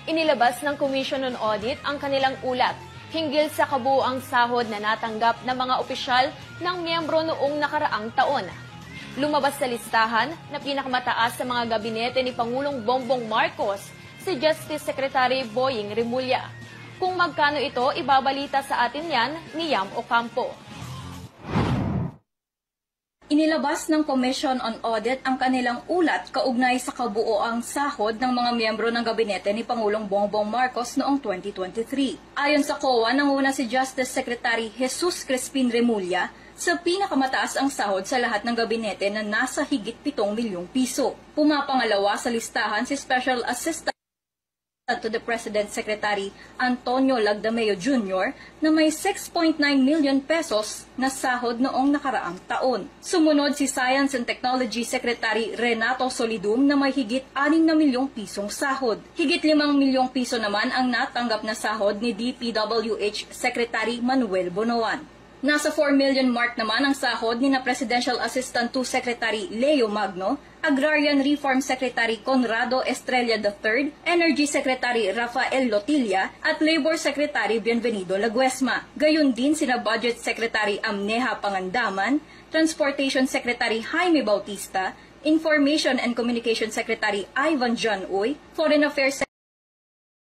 Inilabas ng Commission on Audit ang kanilang ulat hinggil sa kabuuang sahod na natanggap ng mga opisyal ng miyembro noong nakaraang taon. Lumabas sa listahan na pinakamataas sa mga gabinete ni Pangulong Bongbong Marcos si Justice Secretary Boying Remulla. Kung magkano ito, ibabalita sa atin yan ni Yam Ocampo. Inilabas ng Commission on Audit ang kanilang ulat kaugnay sa kabuoang sahod ng mga miyembro ng gabinete ni Pangulong Bongbong Marcos noong 2023. Ayon sa COA, nanguna si Justice Secretary Jesus Crispin Remulla sa pinakamataas ang sahod sa lahat ng gabinete na nasa higit 7 milyong piso. Pumapangalawa sa listahan si Special Assistant to the President Secretary Antonio Lagdameo Jr. na may 6.9 million pesos na sahod noong nakaraang taon. Sumunod si Science and Technology Secretary Renato Solidum na may higit 6 na milyong pisong sahod. Higit 5 milyong piso naman ang natanggap na sahod ni DPWH Secretary Manuel Bonoan. Nasa 4 million mark naman ang sahod ni na Presidential Assistant to Secretary Leo Magno, Agrarian Reform Secretary Conrado Estrella III, Energy Secretary Rafael Lotilla at Labor Secretary Bienvenido Laguesma. Gayon din sina Budget Secretary Amneha Pangandaman, Transportation Secretary Jaime Bautista, Information and Communication Secretary Ivan John Uy, Foreign Affairs